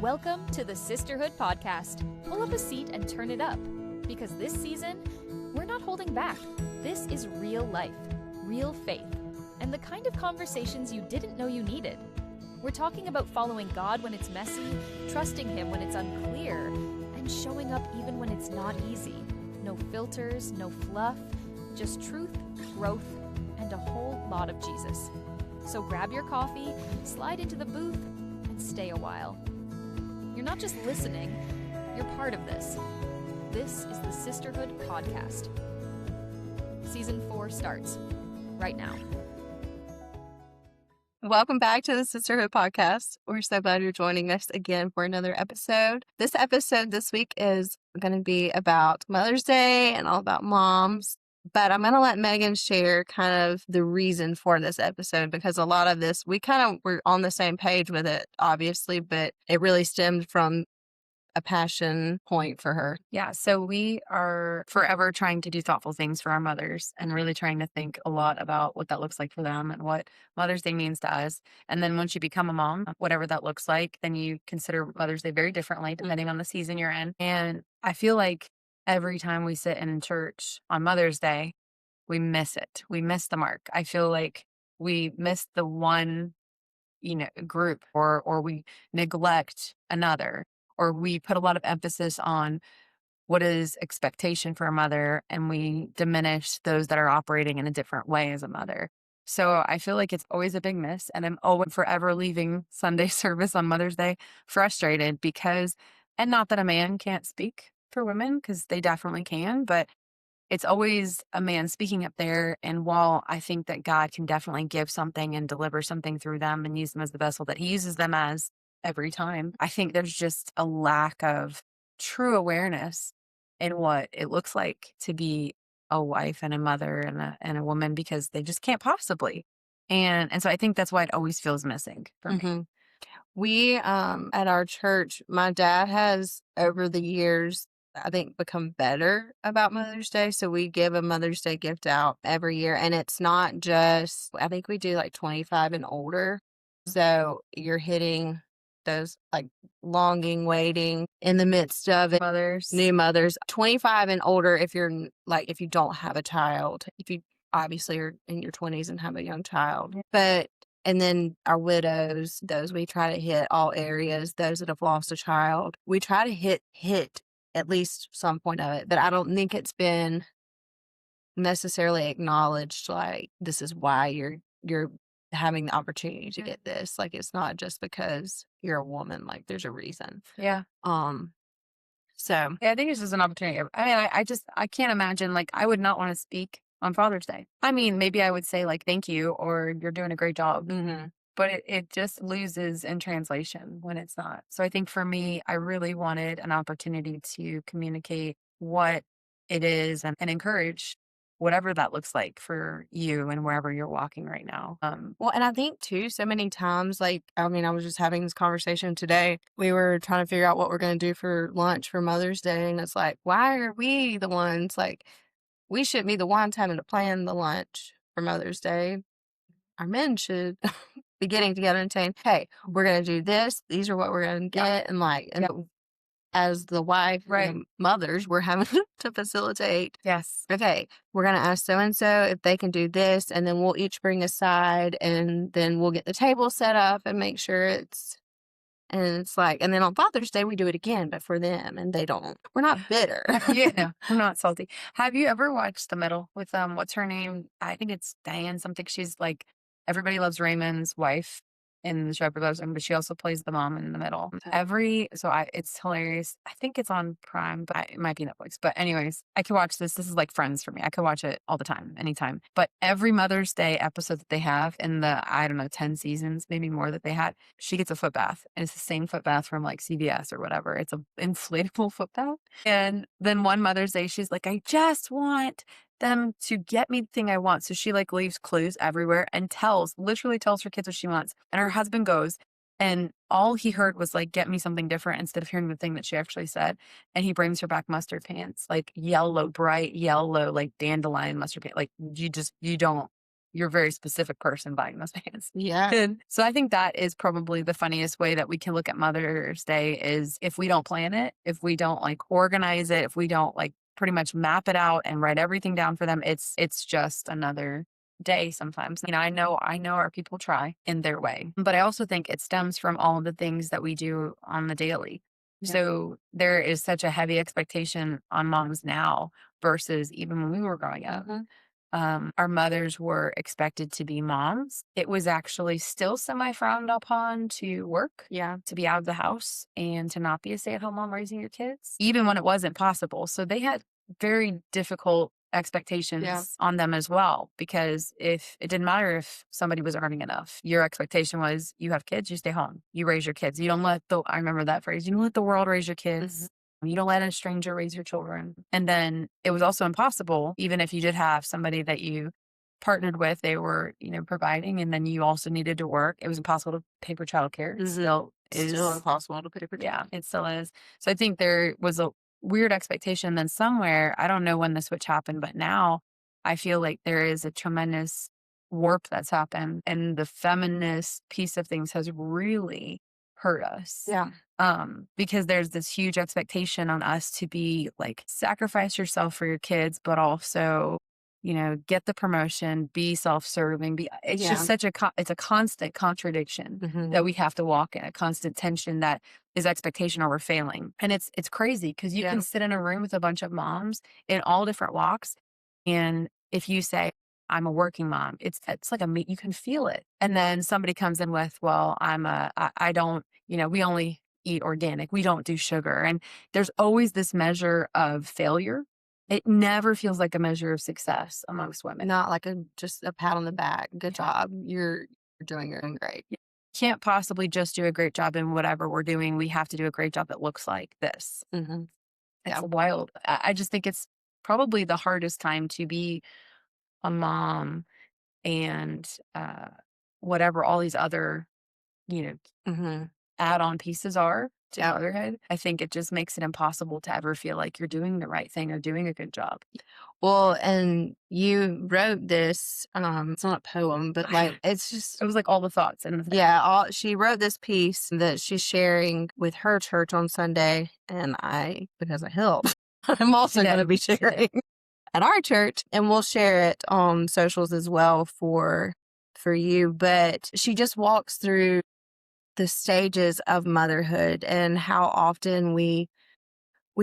Welcome to the Sisterhood Podcast. Pull up a seat and turn it up, because this season, we're not holding back. This is real life, real faith, and the kind of conversations you didn't know you needed. We're talking about following God when it's messy, trusting Him when it's unclear, and showing up even when it's not easy. No filters, no fluff, just truth, growth, and a whole lot of Jesus. So grab your coffee, slide into the booth, and stay a while. You're not just listening, you're part of this. This is the Sisterhood Podcast. Season 4 starts right now. Welcome back to the Sisterhood Podcast. We're so glad you're joining us again for another episode. This episode this week is going to be about Mother's Day and all about moms. But I'm going to let Megan share kind of the reason for this episode, because a lot of this, we kind of were on the same page with it, obviously, but it really stemmed from a passion point for her. Yeah, so we are forever trying to do thoughtful things for our mothers and really trying to think a lot about what that looks like for them and what Mother's Day means to us. And then once you become a mom, whatever that looks like, then you consider Mother's Day very differently depending on the season you're in. And I feel like every time we sit in church on Mother's Day, we miss it. We miss the mark. I feel like we miss the one, group, or we neglect another, or we put a lot of emphasis on what is expectation for a mother, and we diminish those that are operating in a different way as a mother. So I feel like it's always a big miss, and I'm always forever leaving Sunday service on Mother's Day frustrated because, and not that a man can't speak for women, because they definitely can, but it's always a man speaking up there. And while I think that God can definitely give something and deliver something through them and use them as the vessel that He uses them as every time, I think there's just a lack of true awareness in what it looks like to be a wife and a mother and a woman, because they just can't possibly. And so I think that's why it always feels missing for me. We, at our church, my dad has over the years, I think, become better about Mother's Day. So we give a Mother's Day gift out every year. And it's not just, I think we do like 25 and older. So you're hitting those like longing, waiting in the midst of it, new mothers, 25 and older. If you're like, if you don't have a child, if you obviously are in your 20s and have a young child, and then our widows, those we try to hit all areas, those that have lost a child, we try to hit at least some point of it. But I don't think it's been necessarily acknowledged, like, this is why you're having the opportunity to get this. Like, it's not just because you're a woman, like there's a reason. Yeah. So yeah, I think it's just an opportunity. I mean, I can't imagine, like, I would not want to speak on Father's Day. I mean, maybe I would say like, thank you, or you're doing a great job. But it just loses in translation when it's not. So I think for me, I really wanted an opportunity to communicate what it is and encourage whatever that looks like for you and wherever you're walking right now. Well, and I think too, so many times, like, I mean, I was just having this conversation today. We were trying to figure out what we're going to do for lunch for Mother's Day. And it's like, why are we the ones, like, we shouldn't be the ones having to plan the lunch for Mother's Day. Our men should be getting together and saying, hey, we're going to do this. These are what we're going to get. And like, as the wife, and mothers, we're having to facilitate. Yes. Okay, we're going to ask so-and-so if they can do this, and then we'll each bring a side, and then we'll get the table set up and make sure and it's like, and then on Father's Day, we do it again, but for them, and they don't. We're not bitter. Yeah, I'm not salty. Have you ever watched The Middle with, what's her name? I think it's Diane something. She's like, Everybody Loves Raymond's wife in The Shepherd Loves Him, but she also plays the mom in The Middle. It's hilarious. I think it's on Prime, but it might be Netflix. But anyways, I could watch this. This is like Friends for me. I could watch it all the time, anytime. But every Mother's Day episode that they have in the, 10 seasons, maybe more that they had, she gets a foot bath. And it's the same foot bath from like CVS or whatever. It's an inflatable foot bath. And then one Mother's Day, she's like, I just want them to get me the thing I want. So she like leaves clues everywhere and literally tells her kids what she wants. And her husband goes, and all he heard was like, get me something different, instead of hearing the thing that she actually said. And he brings her back mustard pants, like yellow, bright yellow, like dandelion mustard pants. Like you don't you're a very specific person buying those pants. Yeah. And so I think that is probably the funniest way that we can look at Mother's Day is if we don't plan it, if we don't like organize it, if we don't like pretty much map it out and write everything down for them, it's just another day sometimes. I know our people try in their way, but I also think it stems from all of the things that we do on the daily. Yeah. So there is such a heavy expectation on moms now versus even when we were growing up. Our mothers were expected to be moms. It was actually still semi frowned upon to work, Yeah. to be out of the house and to not be a stay-at-home mom raising your kids, even when it wasn't possible. So they had very difficult expectations on them as well, because if it didn't matter if somebody was earning enough, your expectation was you have kids, you stay home, you raise your kids. You don't let I remember that phrase, you don't let the world raise your kids. You don't let a stranger raise your children. And then it was also impossible, even if you did have somebody that you partnered with, they were, providing, and then you also needed to work. It was impossible to pay for childcare. It still is. Still impossible to pay for. Yeah, it still is. So I think there was a weird expectation. Then somewhere, I don't know when the switch happened, but now I feel like there is a tremendous warp that's happened, and the feminist piece of things has really hurt us. Yeah. Because there's this huge expectation on us to be like, sacrifice yourself for your kids, but also, get the promotion, be self-serving. It's just such it's a constant contradiction that we have to walk in, a constant tension that is expectation over failing. And it's crazy because you can sit in a room with a bunch of moms in all different walks. And if you say, I'm a working mom, it's like you can feel it. And then somebody comes in with, well, I don't, we only eat organic. We don't do sugar. And there's always this measure of failure. It never feels like a measure of success amongst women. Not like just a pat on the back. Good job. You're doing great. You can't possibly just do a great job in whatever we're doing. We have to do a great job that looks like this. It's wild. I just think it's probably the hardest time to be a mom and whatever all these other, add-on pieces are to motherhood. I think it just makes it impossible to ever feel like you're doing the right thing or doing a good job. Well, and you wrote this, it's not a poem, but like, it's just, it was like all the thoughts. And she wrote this piece that she's sharing with her church on Sunday. And because I help, I'm also going to be sharing at our church, and we'll share it on socials as well for you. But she just walks through the stages of motherhood and how often we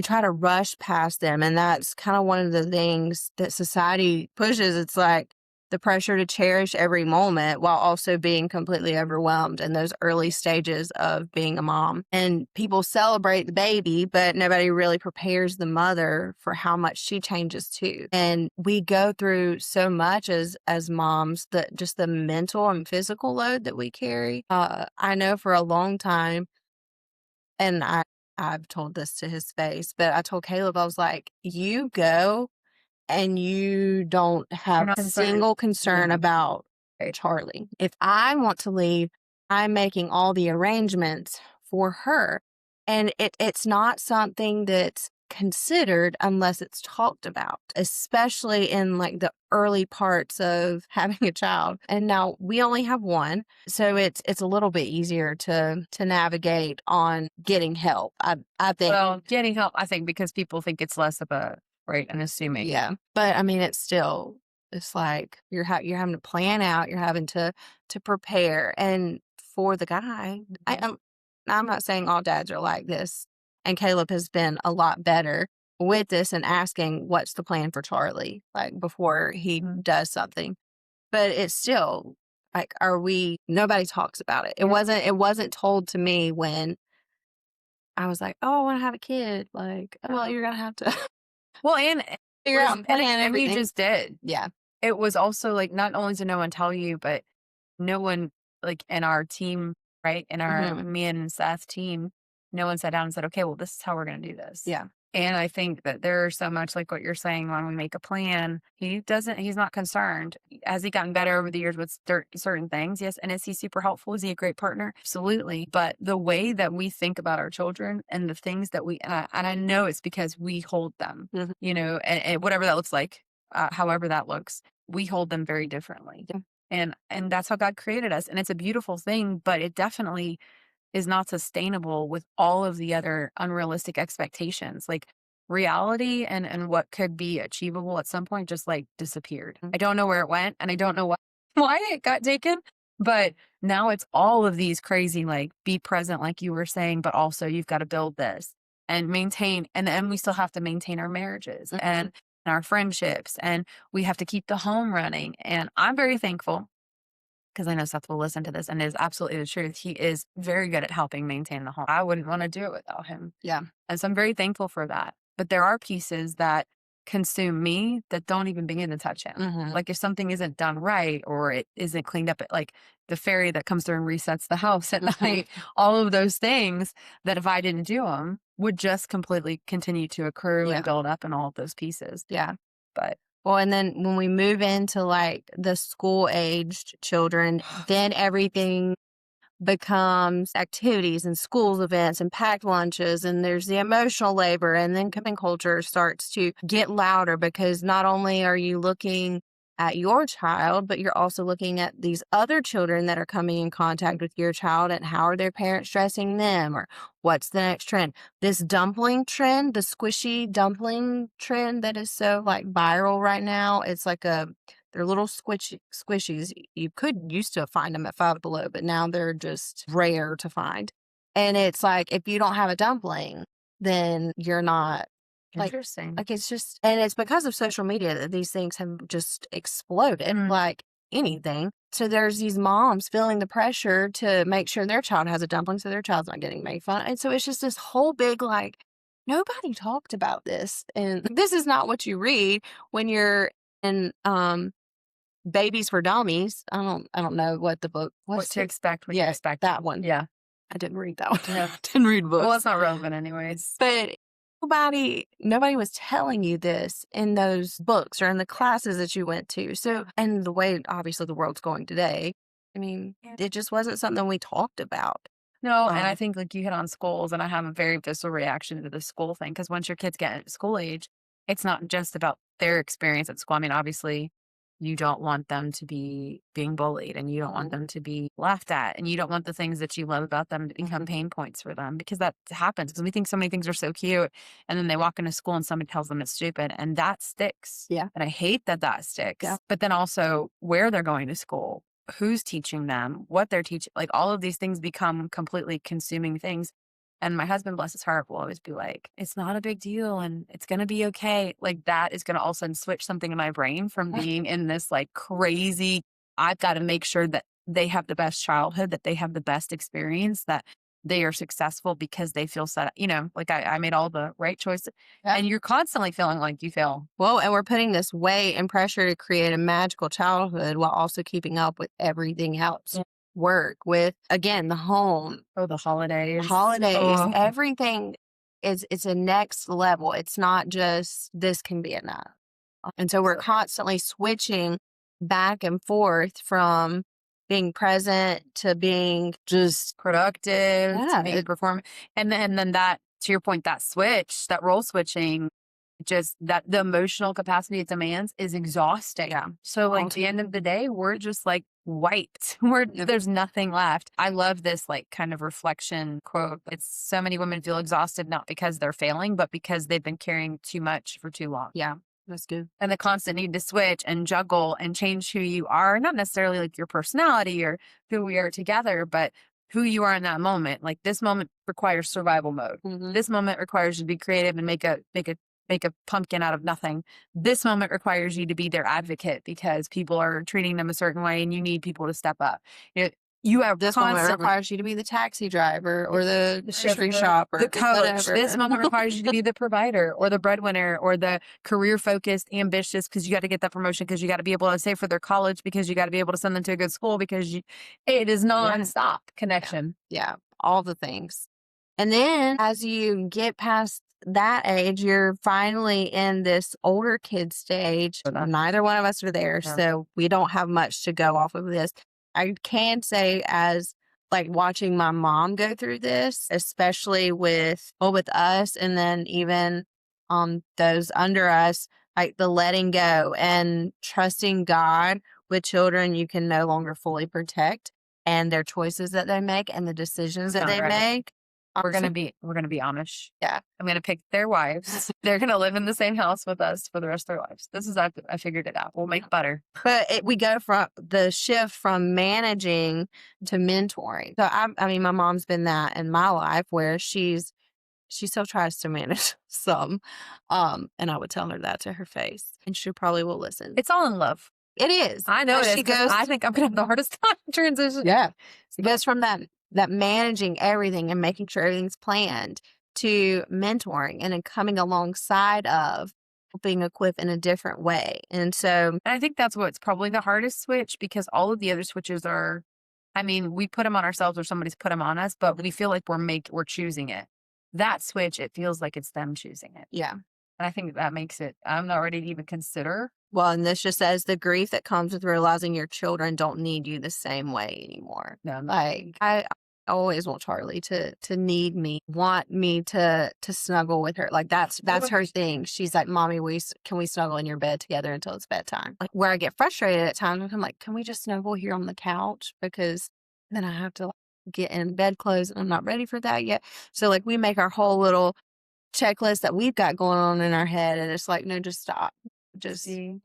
try to rush past them. And that's kind of one of the things that society pushes. It's like the pressure to cherish every moment while also being completely overwhelmed in those early stages of being a mom. And people celebrate the baby, but nobody really prepares the mother for how much she changes too. And we go through so much as moms, that just the mental and physical load that we carry. I know for a long time, and I've told this to his face, but I told Caleb, I was like, you go and you don't have a single concern about Charlie. If I want to leave, I'm making all the arrangements for her. And it's not something that's considered unless it's talked about, especially in like the early parts of having a child. And now we only have one, so it's a little bit easier to navigate on getting help. I think. Well, getting help, I think, because people think it's less of a and assuming. Yeah, but I mean, it's like you're having to plan out, you're having to prepare, and for the guy, I'm not saying all dads are like this. And Caleb has been a lot better with this and asking, what's the plan for Charlie? Like before he does something. But it's still like, nobody talks about it. It wasn't told to me when I was like, oh, I want to have a kid. Like, well, you're going to have to well, and figure out plan everything. You just did. Yeah. It was also like, not only did no one tell you, but no one like in our team, right? In our me and Seth team, no one sat down and said, okay, well, this is how we're going to do this. Yeah. And I think that there's so much like what you're saying when we make a plan, he's not concerned. Has he gotten better over the years with certain things? Yes. And is he super helpful? Is he a great partner? Absolutely. But the way that we think about our children and the things that and I know it's because we hold them, and whatever that looks like, however that looks, we hold them very differently. Yeah. And that's how God created us. And it's a beautiful thing, but it definitely is not sustainable with all of the other unrealistic expectations. Like reality and what could be achievable at some point just like disappeared. I don't know where it went and I don't know why it got taken, but now it's all of these crazy, like be present, like you were saying, but also you've got to build this and maintain. And then we still have to maintain our marriages and our friendships, and we have to keep the home running. And I'm very thankful because I know Seth will listen to this and it is absolutely the truth. He is very good at helping maintain the home. I wouldn't want to do it without him. Yeah. And so I'm very thankful for that. But there are pieces that consume me that don't even begin to touch him. Mhm. Like if something isn't done right or it isn't cleaned up, like the fairy that comes through and resets the house at night, all of those things that if I didn't do them would just completely continue to accrue Yeah. and build up in all of those pieces. Yeah. But Well, and then when we move into like the school aged children, then everything becomes activities and schools events and packed lunches, and there's the emotional labor, and then camping culture starts to get louder because not only are you looking at your child, but you're also looking at these other children that are coming in contact with your child and how are their parents dressing them or what's the next trend. This dumpling trend, the squishy dumpling trend that is so like viral right now, it's like they're little squishies. You could used to find them at Five Below, but now they're just rare to find. And it's like, if you don't have a dumpling, then you're not interesting. like it's just, and it's because of social media that these things have just exploded like anything. So there's these moms feeling the pressure to make sure their child has a dumpling so their child's not getting made fun. And so it's just this whole big, like, nobody talked about this. And this is not what you read when you're in Babies for Dummies. I don't know what the book was. What to expect, what you expect. That one. Yeah. I didn't read that one. Yeah. Didn't read books. Well, it's not relevant anyways. But nobody was telling you this in those books or in the classes that you went to. So, and the way obviously the world's going today, I mean, it just wasn't something we talked about. No, and I think like you hit on schools, and I have a very visceral reaction to the school thing because once your kids get into school age, it's not just about their experience at school. I mean, obviously, you don't want them to be being bullied, and you don't want them to be laughed at, and you don't want the things that you love about them to become pain points for them, because that happens. Because we think so many things are so cute, and then they walk into school and somebody tells them it's stupid, and that sticks. Yeah. And I hate that sticks. Yeah. But then also where they're going to school, who's teaching them, what they're teaching, like all of these things become completely consuming things. And my husband, bless his heart, will always be like, it's not a big deal and it's going to be okay. Like that is going to all of a sudden switch something in my brain from being in this like crazy, I've got to make sure that they have the best childhood, that they have the best experience, that they are successful because they feel set, like I made all the right choices. Yeah. And you're constantly feeling like you fail. Well, and we're putting this weight and pressure to create a magical childhood while also keeping up with everything else. Yeah. Work with, again, the home. Oh, the holidays. Oh. Everything it's a next level. It's not just this can be enough. And so we're constantly switching back and forth from being present to being just productive, to being performant. And then that, to your point, that switch, that role switching, just that the emotional capacity it demands is exhausting. Yeah. So like at the end of the day, we're just like wiped. There's nothing left. I love this like kind of reflection quote. It's so many women feel exhausted, not because they're failing, but because they've been carrying too much for too long. Yeah. That's good. And the constant need to switch and juggle and change who you are, not necessarily like your personality or who we are together, but who you are in that moment. Like this moment requires survival mode. Mm-hmm. This moment requires you to be creative and make a pumpkin out of nothing. This moment requires you to be their advocate because people are treating them a certain way and you need people to step up. You have this moment requires you to be the taxi driver or the grocery shopper, the coach. Whatever. This moment requires you to be the provider or the breadwinner or the career focused, ambitious, because you got to get that promotion, because you got to be able to save for their college, because you got to be able to send them to a good school, because it is nonstop connection. Yeah, all the things. And then as you get past that age, you're finally in this older kid stage. Neither one of us are there, so we don't have much to go off of this. I can say, as like watching my mom go through this, especially with us, and then even those under us, like the letting go and trusting God with children you can no longer fully protect, and their choices that they make and the decisions that Not they right. make. We're gonna be Amish. Yeah. I'm gonna pick their wives. They're gonna live in the same house with us for the rest of their lives. I figured it out. We'll make butter. But we go from the shift from managing to mentoring. So I mean, my mom's been that in my life where she still tries to manage some. And I would tell her that to her face, and she probably will listen. It's all in love. It is. I know But it she is. 'Cause goes, I think I'm gonna have the hardest time transition. yeah. It goes from that managing everything and making sure everything's planned to mentoring and then coming alongside of helping equip in a different way. And so, And I think that's what's probably the hardest switch, because all of the other switches are, I mean, we put them on ourselves or somebody's put them on us, but we feel like we're choosing it. That switch, it feels like it's them choosing it. yeah. And I think that makes it, I'm not ready to even consider. Well, and this just says the grief that comes with realizing your children don't need you the same way anymore. No, Like I always want Charlie to need me, want me to snuggle with her. Like that's her thing. She's like, "Mommy, can we snuggle in your bed together until it's bedtime?" Like where I get frustrated at times, I'm like, "Can we just snuggle here on the couch?" Because then I have to like, get in bed clothes and I'm not ready for that yet. So like we make our whole little checklist that we've got going on in our head, and it's like, no, just stop. Just be,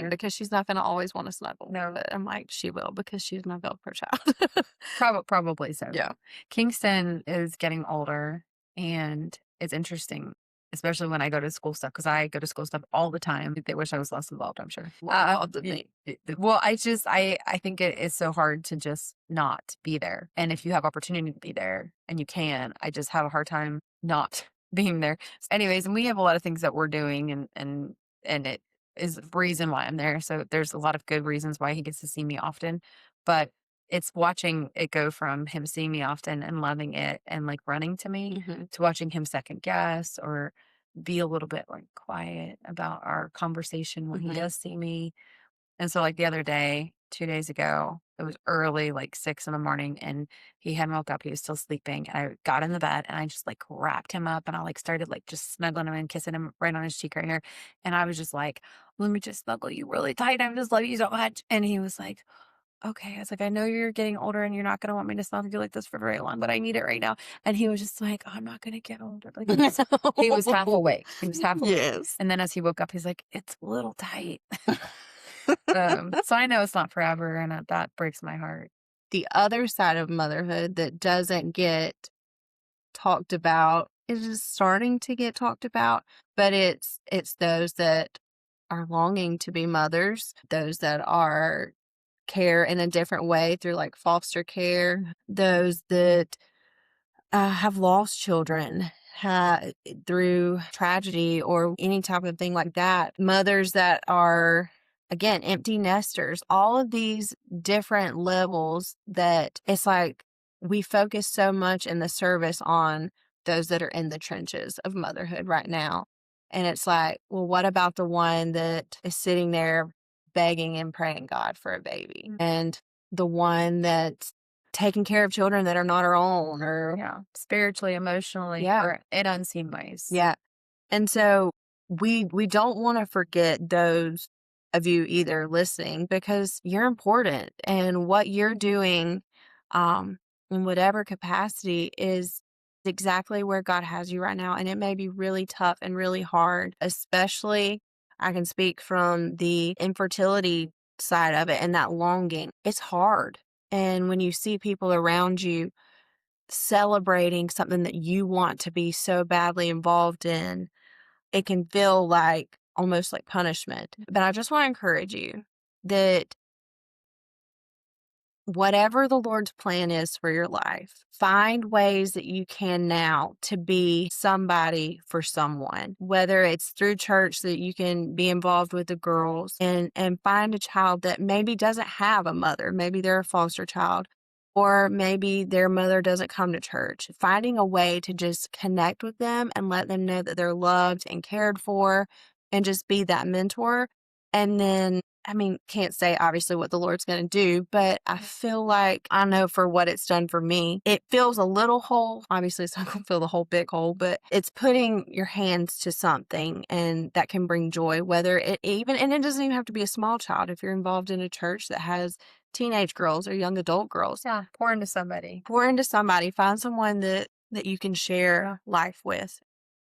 because she's not going to always want to snuggle. No. But I'm like, she will, because she's my Velcro child. Probably so. Yeah. Kingston is getting older, and it's interesting, especially when I go to school stuff, because I go to school stuff all the time. They wish I was less involved, I'm sure. Well, I think it is so hard to just not be there. And if you have opportunity to be there and you can, I just have a hard time not being there. Anyways, and we have a lot of things that we're doing, and it is the reason why I'm there. So there's a lot of good reasons why he gets to see me often, but it's watching it go from him seeing me often and loving it and like running to me to watching him second guess or be a little bit like quiet about our conversation when he does see me. And so like the other day, 2 days ago, it was early, like 6 in the morning, and he hadn't woke up. He was still sleeping. And I got in the bed and I just like wrapped him up and I like started like just snuggling him and kissing him right on his cheek right here. And I was just like, let me just snuggle you really tight. I just love you so much. And he was like, okay. I was like, I know you're getting older and you're not going to want me to snuggle you like this for very long, but I need it right now. And he was just like, I'm not going to get older. Like he was half awake. He was half awake. Yes. And then as he woke up, he's like, it's a little tight. So I know it's not forever, and that breaks my heart. The other side of motherhood that doesn't get talked about is starting to get talked about, but it's those that are longing to be mothers, those that are care in a different way through like foster care, those that have lost children through tragedy or any type of thing like that. Mothers that are, again, empty nesters, all of these different levels that it's like we focus so much in the service on those that are in the trenches of motherhood right now. And it's like, well, what about the one that is sitting there begging and praying God for a baby? And the one that's taking care of children that are not our own, or spiritually, emotionally, or in unseen ways. Yeah. And so we don't want to forget those of you either listening, because you're important, and what you're doing in whatever capacity is exactly where God has you right now. And it may be really tough and really hard, especially I can speak from the infertility side of it and that longing. It's hard. And when you see people around you celebrating something that you want to be so badly involved in, it can feel like almost like punishment. But I just want to encourage you that whatever the Lord's plan is for your life, find ways that you can now to be somebody for someone, whether it's through church that you can be involved with the girls and find a child that maybe doesn't have a mother. Maybe they're a foster child, or maybe their mother doesn't come to church. Finding a way to just connect with them and let them know that they're loved and cared for and just be that mentor. And then I mean, can't say obviously what the Lord's going to do, but I feel like I know for what it's done for me, it fills a little hole. Obviously, it's not going to fill the whole big hole, but it's putting your hands to something and that can bring joy, whether it even, and it doesn't even have to be a small child. If you're involved in a church that has teenage girls or young adult girls, Yeah. Pour into somebody. find someone that you can share life with.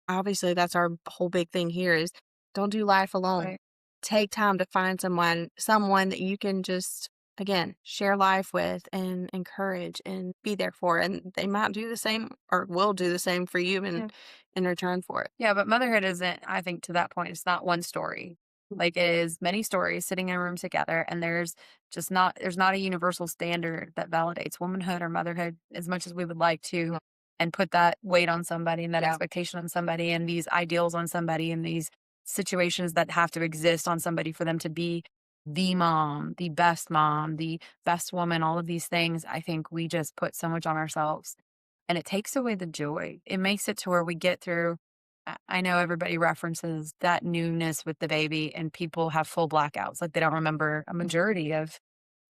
Obviously, that's our whole big thing here is don't do life alone. Right. Take time to find someone that you can just, again, share life with and encourage and be there for. And they might do the same or will do the same for you in return for it. Yeah, but motherhood isn't, I think to that point, it's not one story. Like it is many stories sitting in a room together, and there's not a universal standard that validates womanhood or motherhood as much as we would like to, and put that weight on somebody and that expectation on somebody and these ideals on somebody and these situations that have to exist on somebody for them to be the mom, the best woman, all of these things. I think we just put so much on ourselves, and it takes away the joy. It makes it to where we get through. I know everybody references that newness with the baby, and people have full blackouts. Like they don't remember a majority of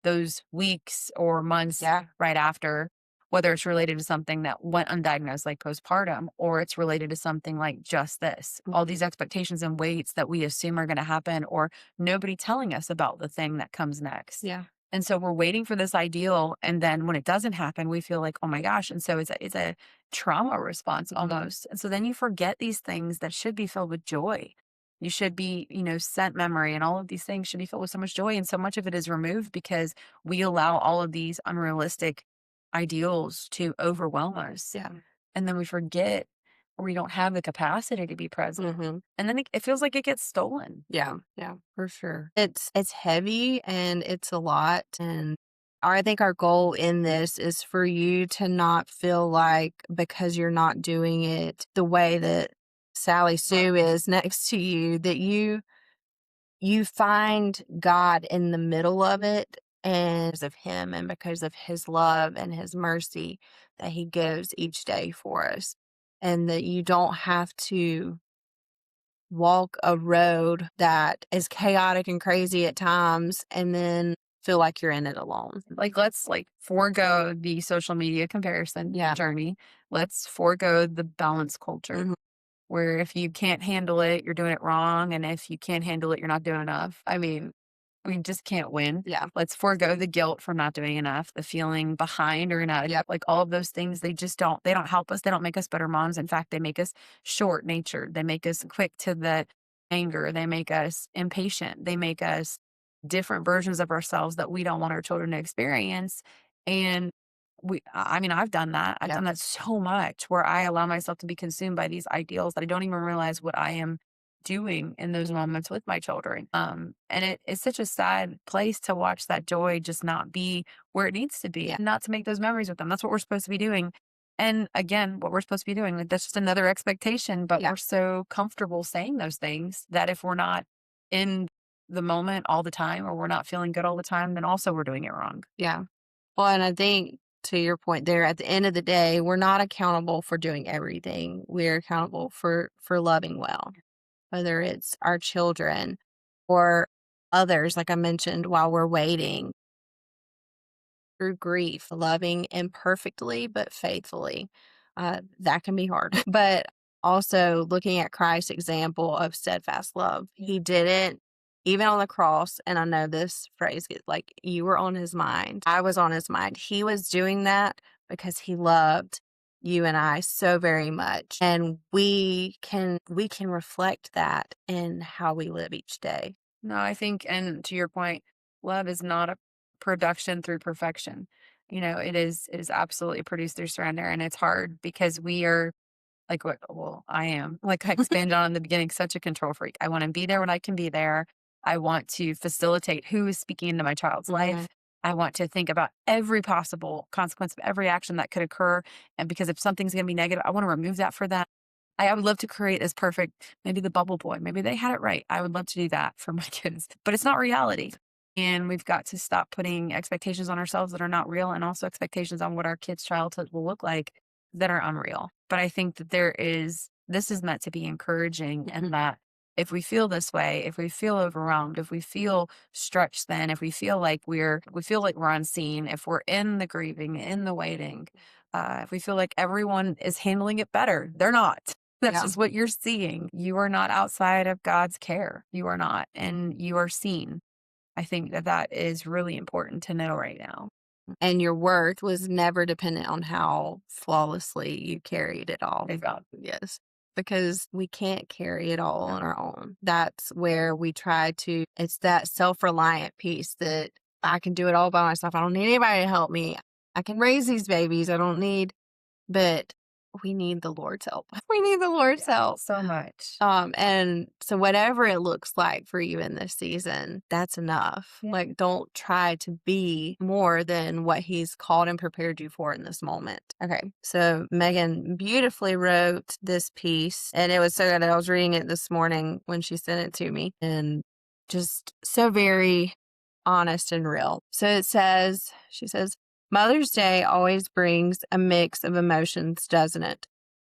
those weeks or months right after, whether it's related to something that went undiagnosed, like postpartum, or it's related to something like just this. All these expectations and weights that we assume are going to happen, or nobody telling us about the thing that comes next. Yeah. And so we're waiting for this ideal. And then when it doesn't happen, we feel like, oh my gosh. And so it's a trauma response almost. And so then you forget these things that should be filled with joy. You should be, scent memory and all of these things should be filled with so much joy. And so much of it is removed because we allow all of these unrealistic ideals to overwhelm us. Yeah. And then we forget, or we don't have the capacity to be present. And then it feels like it gets stolen. Yeah, for sure. It's heavy and it's a lot. And I think our goal in this is for you to not feel like because you're not doing it the way that Sally Sue is next to you, that you find God in the middle of it, and because of him and because of his love and his mercy that he gives each day for us. And that you don't have to walk a road that is chaotic and crazy at times and then feel like you're in it alone. Like, let's forego the social media comparison journey. Let's forego the balance culture where if you can't handle it, you're doing it wrong. And if you can't handle it, you're not doing enough. I mean, we just can't win. Yeah. Let's forego the guilt for not doing enough, the feeling behind or inadequate. Like all of those things, they don't help us. They don't make us better moms. In fact, they make us short natured. They make us quick to the anger. They make us impatient. They make us different versions of ourselves that we don't want our children to experience. And I've done that. I've done that so much where I allow myself to be consumed by these ideals that I don't even realize what I am doing in those moments with my children. And it's such a sad place to watch that joy just not be where it needs to be and not to make those memories with them. That's what we're supposed to be doing. And again, what we're supposed to be doing, that's just another expectation, but we're so comfortable saying those things that if we're not in the moment all the time, or we're not feeling good all the time, then also we're doing it wrong. Yeah. Well, and I think to your point there, at the end of the day, we're not accountable for doing everything. We're accountable for loving well, whether it's our children or others, like I mentioned, while we're waiting through grief, loving imperfectly but faithfully. That can be hard. But also looking at Christ's example of steadfast love. He didn't, even on the cross, and I know this phrase, like you were on his mind. I was on his mind. He was doing that because he loved you and I so very much. And we can reflect that in how we live each day. No, I think, and to your point, love is not a production through perfection. It is absolutely produced through surrender. And it's hard because we are I am, like I expanded on in the beginning, such a control freak. I want to be there when I can be there. I want to facilitate who is speaking into my child's life. I want to think about every possible consequence of every action that could occur. And because if something's going to be negative, I want to remove that for them. I would love to create this perfect, maybe the bubble boy, maybe they had it right. I would love to do that for my kids, but it's not reality. And we've got to stop putting expectations on ourselves that are not real, and also expectations on what our kids' childhood will look like that are unreal. But I think that this is meant to be encouraging, and that if we feel this way, if we feel overwhelmed, if we feel stretched thin, if we feel like we're unseen, if we're in the grieving, in the waiting, if we feel like everyone is handling it better, they're not. That's Yeah. just what you're seeing. You are not outside of God's care. You are not, and you are seen. I think that is really important to know right now. And your worth was never dependent on how flawlessly you carried it all. Exactly. Yes. Because we can't carry it all No. on our own. That's where we try to, it's that self-reliant piece that I can do it all by myself. I don't need anybody to help me. I can raise these babies. I don't need, but we need the Lord's help. We need the Lord's help. So much. And so whatever it looks like for you in this season, that's enough. Yeah. Like, don't try to be more than what He's called and prepared you for in this moment. Okay. So Megan beautifully wrote this piece, and it was so good. I was reading it this morning when she sent it to me, and just so very honest and real. So she says, Mother's Day always brings a mix of emotions, doesn't it?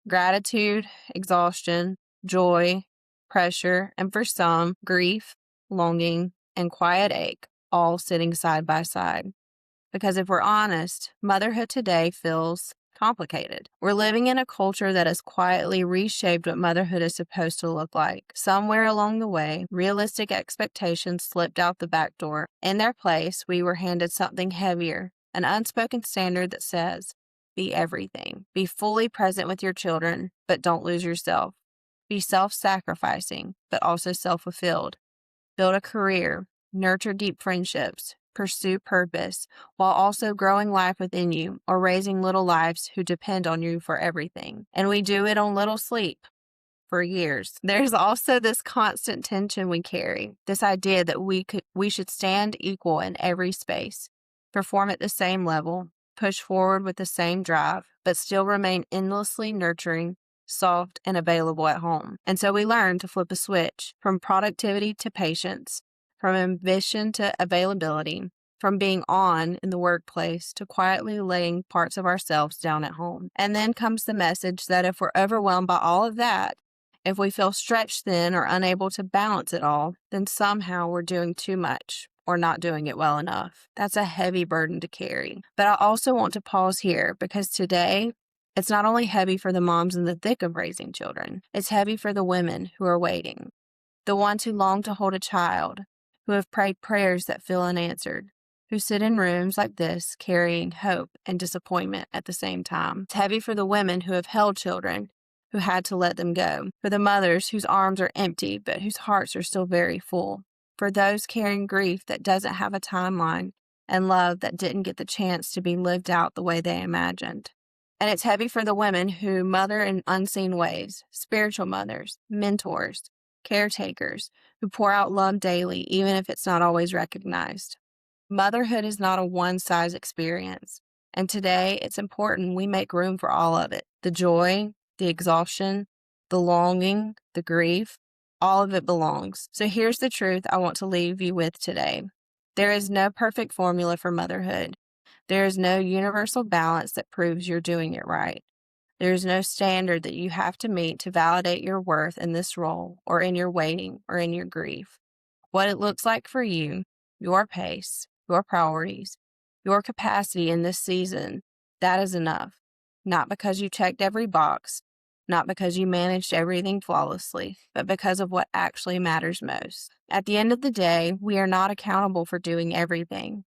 Gratitude, exhaustion, joy, pressure, and for some, grief, longing, and quiet ache, all sitting side by side. Because if we're honest, motherhood today feels complicated. We're living in a culture that has quietly reshaped what motherhood is supposed to look like. Somewhere along the way, realistic expectations slipped out the back door. In their place, we were handed something heavier, an unspoken standard that says, be everything. Be fully present with your children, but don't lose yourself. Be self-sacrificing, but also self-fulfilled. Build a career, nurture deep friendships, pursue purpose, while also growing life within you or raising little lives who depend on you for everything. And we do it on little sleep for years. There's also this constant tension we carry, this idea that we should stand equal in every space, perform at the same level, push forward with the same drive, but still remain endlessly nurturing, soft, and available at home. And so we learn to flip a switch from productivity to patience, from ambition to availability, from being on in the workplace to quietly laying parts of ourselves down at home. And then comes the message that if we're overwhelmed by all of that, if we feel stretched thin or unable to balance it all, then somehow we're doing too much or not doing it well enough. That's a heavy burden to carry. But I also want to pause here because today, it's not only heavy for the moms in the thick of raising children, it's heavy for the women who are waiting, the ones who long to hold a child, who have prayed prayers that feel unanswered, who sit in rooms like this carrying hope and disappointment at the same time. It's heavy for the women who have held children, who had to let them go, for the mothers whose arms are empty but whose hearts are still very full, for those carrying grief that doesn't have a timeline and love that didn't get the chance to be lived out the way they imagined. And it's heavy for the women who mother in unseen ways, spiritual mothers, mentors, caretakers, who pour out love daily, even if it's not always recognized. Motherhood is not a one-size experience. And today, it's important we make room for all of it. The joy, the exhaustion, the longing, the grief, all of it belongs. So here's the truth I want to leave you with today. There is no perfect formula for motherhood. There is no universal balance that proves you're doing it right. There is no standard that you have to meet to validate your worth in this role or in your waiting or in your grief. What it looks like for you, your pace, your priorities, your capacity in this season, that is enough. Not because you checked every box, not because you managed everything flawlessly, but because of what actually matters most. At the end of the day, we are not accountable for doing everything.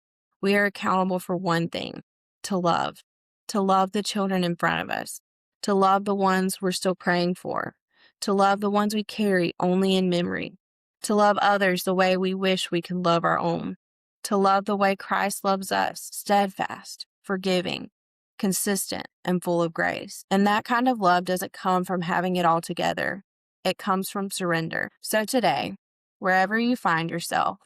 We are accountable for one thing, to love the children in front of us, to love the ones we're still praying for, to love the ones we carry only in memory, to love others the way we wish we could love our own, to love the way Christ loves us, steadfast, forgiving, consistent, and full of grace. And that kind of love doesn't come from having it all together. It comes from surrender. So today, wherever you find yourself,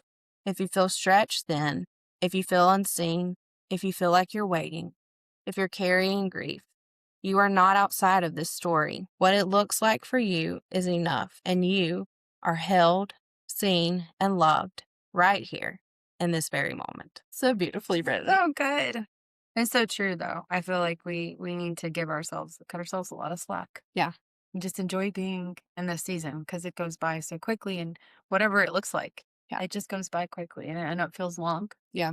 if you feel stretched thin, if you feel unseen, if you feel like you're waiting, if you're carrying grief, you are not outside of this story. What it looks like for you is enough, and you are held, seen, and loved right here in this very moment. So beautifully written. So good. It's so true, though. I feel like we need to cut ourselves a lot of slack. Yeah. just enjoy being in this season because it goes by so quickly, and whatever it looks like, Yeah. it just goes by quickly. And I know it feels long Yeah.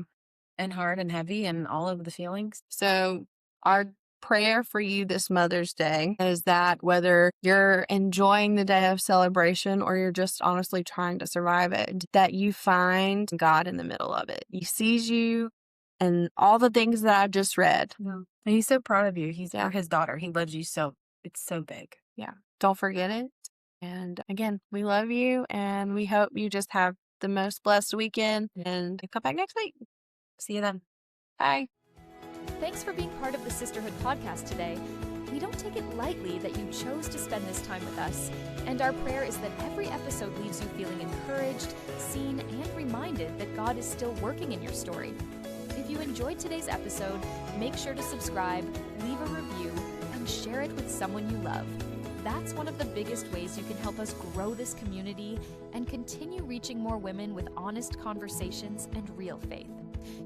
and hard and heavy and all of the feelings. So, our prayer for you this Mother's Day is that whether you're enjoying the day of celebration or you're just honestly trying to survive it, that you find God in the middle of it. He sees you and all the things that I just read. And he's so proud of you. Yeah. You're his daughter. He loves you so, it's so big. Yeah. Don't forget it. And again, we love you and we hope you just have the most blessed weekend and come back next week. See you then. Bye. Thanks for being part of the Sisterhood podcast today. We don't take it lightly that you chose to spend this time with us, and our prayer is that every episode leaves you feeling encouraged, seen, and reminded that God is still working in your story. If you enjoyed today's episode, make sure to subscribe, leave a review, and share it with someone you love. That's one of the biggest ways you can help us grow this community and continue reaching more women with honest conversations and real faith.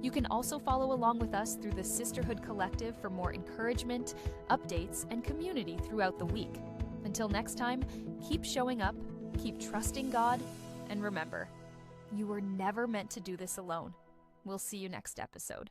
You can also follow along with us through the Sisterhood Collective for more encouragement, updates, and community throughout the week. Until next time, keep showing up, keep trusting God, and remember, you were never meant to do this alone. We'll see you next episode.